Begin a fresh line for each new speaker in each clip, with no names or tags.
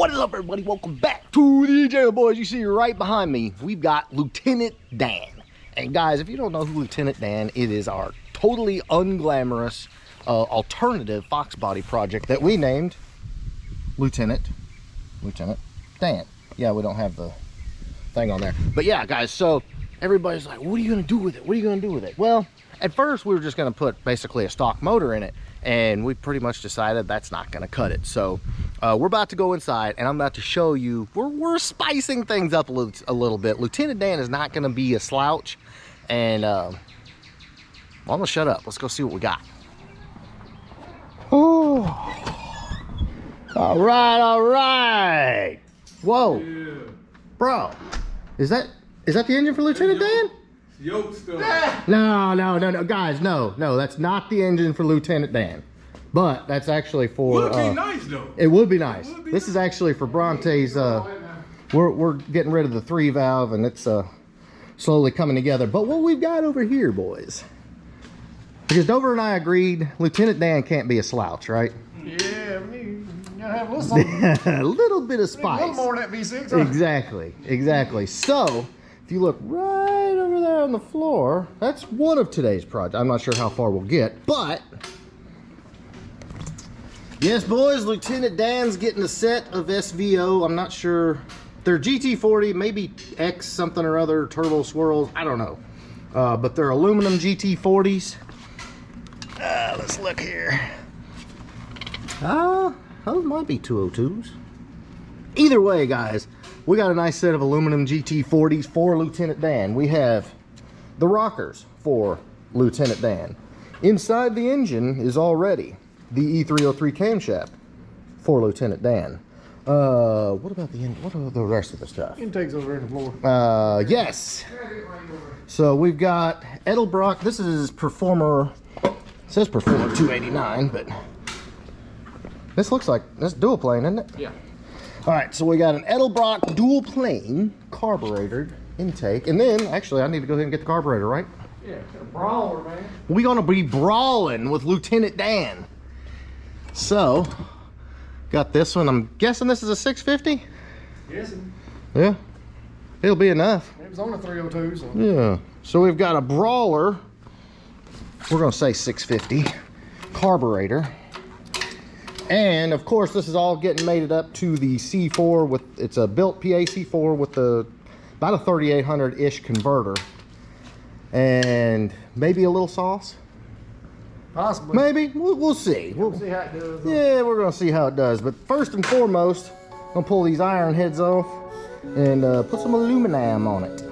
What is up, everybody? Welcome back to the channel, boys. You see right behind me, we've got Lieutenant Dan. And guys, if you don't know who Lieutenant Dan, it is our totally unglamorous alternative Fox body project that we named Lieutenant Dan. Yeah, we don't have the thing on there. But yeah, guys, so everybody's like, what are you gonna do with it? What are you gonna do with it? Well, at first we were just gonna put basically a stock motor in it, and we pretty much decided that's not gonna cut it. So we're about to go inside and I'm about to show you, we're spicing things up a little bit. Lieutenant Dan is not gonna be a slouch, and well, I'm gonna shut up. Let's go see what we got. Oh, all right. Whoa, yeah. Bro, is that the engine for Lieutenant Dan?
Yoke stuff.
No, guys, no, that's not the engine for Lieutenant Dan. But that's actually for.
Would be nice though.
It would be nice. This is actually for Bronte's. We're getting rid of the 3-valve, and it's slowly coming together. But what we've got over here, boys, because Dover and I agreed, Lieutenant Dan can't be a slouch, right?
Yeah, you gotta have a little something.
A little bit of spice.
A little more than that V6. Huh?
Exactly. So if you look right over there on the floor, that's one of today's projects. I'm not sure how far we'll get, but yes, boys, Lieutenant Dan's getting a set of SVO. I'm not sure. They're GT40, maybe X something or other, turbo swirls. I don't know. But they're aluminum GT40s. Let's look here. Those might be 202s. Either way, guys, we got a nice set of aluminum GT40s for Lieutenant Dan. We have the rockers for Lieutenant Dan. Inside the engine is already the E303 camshaft for Lieutenant Dan. What about the engine? What are the rest of the stuff?
Intake's over in the floor.
Yes. So we've got Edelbrock. This is Performer. It says Performer 289, but this looks like that's dual plane, isn't it?
Yeah.
All right, so we got an Edelbrock dual plane carbureted intake, and then actually I need to go ahead and get the carburetor, right?
Yeah, a brawler, man.
We're gonna be brawling with Lieutenant Dan. So, got this one. I'm guessing this is a 650.
Guessing.
Yeah, it'll be enough.
It was on a 302, so.
Yeah. So we've got a brawler. We're gonna say 650 carburetor. And of course, this is all getting mated up to the C4 with, it's a built PA C4 with about a 3800-ish converter. And maybe a little sauce.
Possibly.
Maybe. We'll see.
We'll see how it does.
Yeah, we're going to see how it does. But first and foremost, I'm going to pull these iron heads off and put some aluminum on it.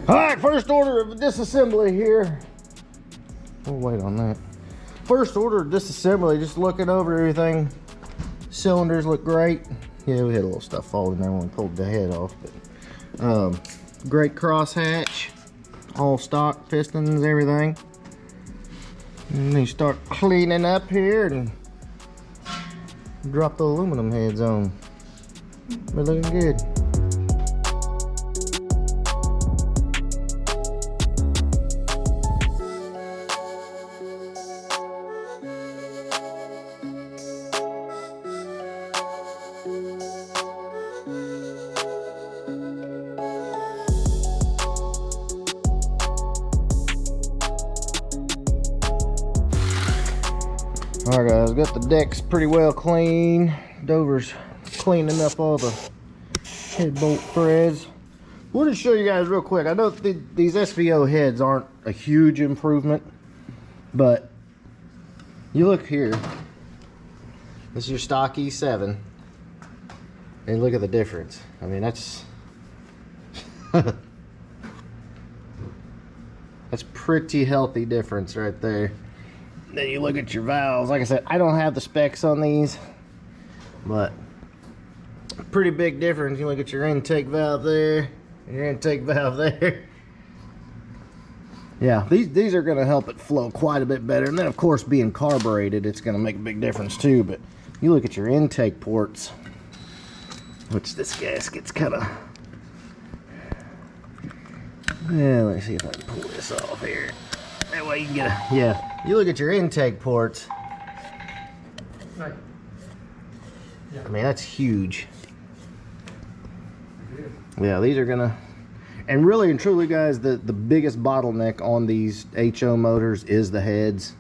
Alright, first order of disassembly here. We'll wait on that. First order of disassembly, just looking over everything. Cylinders look great. Yeah, we had a little stuff fall in there when we pulled the head off. But, great crosshatch. All stock pistons, everything. And then you start cleaning up here and drop the aluminum heads on. They're looking good. Alright guys, got the decks pretty well clean. Dover's cleaning up all the head bolt threads. We'll just show you guys real quick. I know these SVO heads aren't a huge improvement, but you look here. This is your stock E7. And look at the difference. I mean, that's that's pretty healthy difference right there. Then you look at your valves. Like I said, I don't have the specs on these, but pretty big difference. You look at your intake valve there, and your intake valve there. Yeah, these are going to help it flow quite a bit better. And then, of course, being carbureted, it's going to make a big difference too. But you look at your intake ports, which this gasket's kind of Yeah, let me see if I can pull this off here. That way you can get a, yeah. You look at your intake ports.
Right. Yeah.
I mean, that's huge. Yeah, these are gonna, and really and truly, guys, the biggest bottleneck on these HO motors is the heads.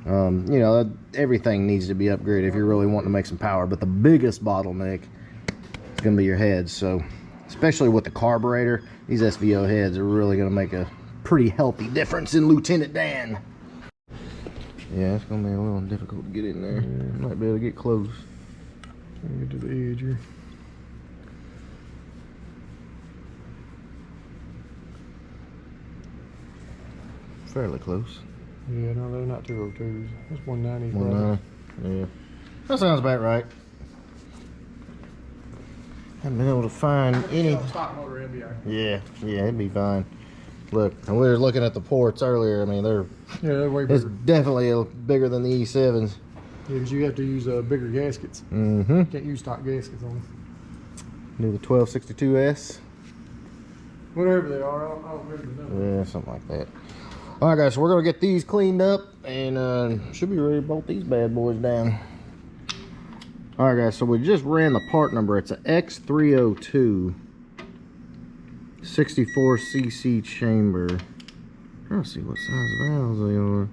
You know, everything needs to be upgraded if you're really wanting to make some power, but the biggest bottleneck is gonna be your heads. So, especially with the carburetor, these SVO heads are really gonna make a pretty healthy difference in Lieutenant Dan. Yeah, it's gonna be a little difficult to get in there. Yeah. Might be able to get close.
Get to the edge here.
Fairly close.
Yeah, no, they're not 202s. That's 190.
190. Yeah. That sounds about right. Haven't been able to find any.
Stock motor MBR.
Yeah, it'd be fine. Look, and we were looking at the ports earlier. I mean,
they're way
it's
bigger.
definitely bigger than the E7s.
Yeah, because you have to use bigger gaskets.
Mm-hmm.
You can't use stock gaskets on them.
Do the 1262S.
Whatever they are, I don't remember the number.
Yeah, something like that. All right, guys, so we're gonna get these cleaned up and should be ready to bolt these bad boys down. All right, guys, so we just ran the part number. It's a X302 64cc chamber. I'm trying to see what size valves they are.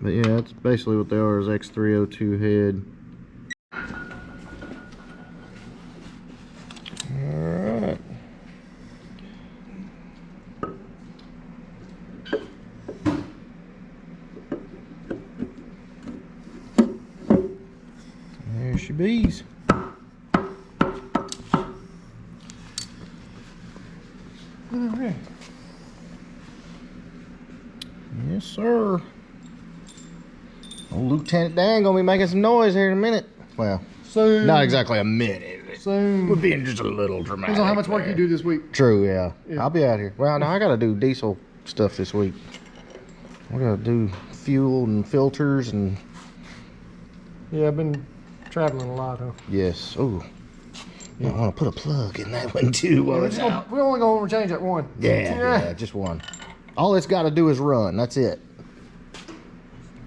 But yeah, that's basically what they are, is X302 head. Alright. There she bees.
Alright.
Yes, sir. Old Lieutenant Dan gonna be making some noise here in a minute. Well,
Soon.
not exactly a minute.
Soon.
We're being just a little dramatic.
Depends on how much work
there.
you do this week.
True, yeah.
Yeah.
I'll be out here. Well, now I gotta do diesel stuff this week. We're gonna do fuel and filters and
Yeah, I've been traveling a lot, huh?
yes. Oh, I want to put a plug in that one too while it's out.
We're only going to change that one.
Yeah, just one. All it's got to do is run. That's it.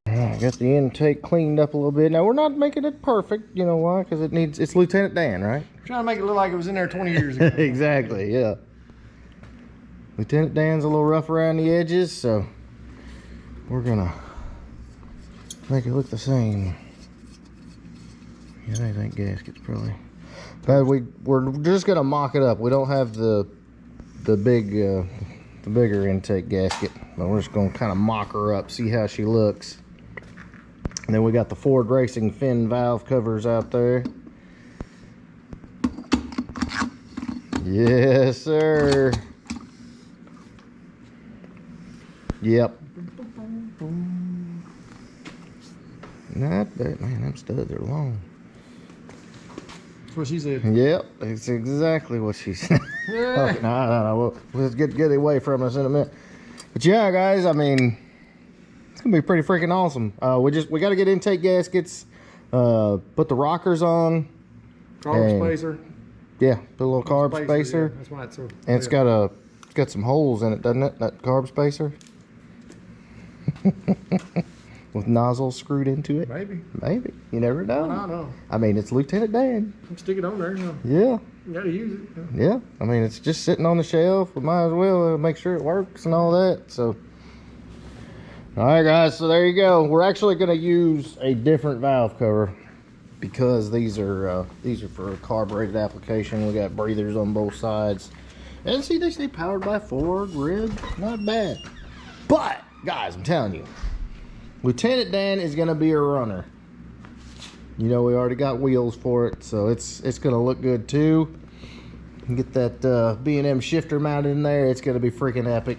I got the intake cleaned up a little bit. Now we're not making it perfect. You know why? Because it's Lieutenant Dan, right?
Trying to make it look like it was in there 20 years ago.
Exactly. Yeah. Lieutenant Dan's a little rough around the edges, so we're gonna make it look the same. Yeah, they think gaskets probably. But we're just gonna mock it up. We don't have the bigger intake gasket, but we're just gonna kind of mock her up, see how she looks. And then we got the Ford Racing fin valve covers out there. Yes, sir. Yep. Not bad, man. Them studs are long.
That's what she said.
Yep, it's exactly what she said.
Yeah.
Oh, no. We'll get away from us in a minute. But yeah, guys, I mean, it's gonna be pretty freaking awesome. We got to get intake gaskets, put the rockers on.
Carb spacer.
Yeah, put a little carb spacer.
Yeah, that's why it's so.
And it's got some holes in it, doesn't it? That carb spacer. With nozzles screwed into it. Maybe. You never know.
I don't know.
I mean, it's Lieutenant Dan.
Stick it on there. You know.
Yeah.
You gotta use it.
Yeah. I mean, it's just sitting on the shelf. We might as well make sure it works and all that. So, all right, guys. So there you go. We're actually going to use a different valve cover because these are for a carbureted application. We got breathers on both sides, and see, they say powered by Ford. Red, not bad. But guys, I'm telling you, Lieutenant Dan is going to be a runner. You know, we already got wheels for it, so it's going to look good too. Get that B&M shifter mounted in there. It's going to be freaking epic.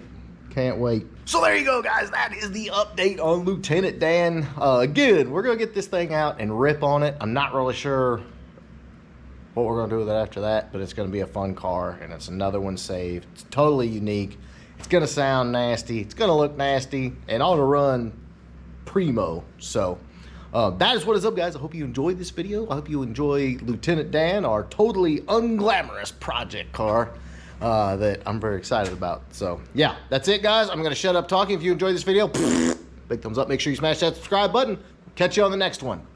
Can't wait. So there you go, guys. That is the update on Lieutenant Dan. Again, we're going to get this thing out and rip on it. I'm not really sure what we're going to do with it after that, but it's going to be a fun car, and it's another one saved. It's totally unique. It's going to sound nasty. It's going to look nasty, and ought to run primo. So that is what is up, guys. I hope you enjoyed this video. I hope you enjoy Lieutenant Dan, our totally unglamorous project car. that I'm very excited about. So yeah, that's it, guys. I'm gonna shut up talking. If you enjoyed this video, big thumbs up. Make sure you smash that subscribe button. Catch you on the next one.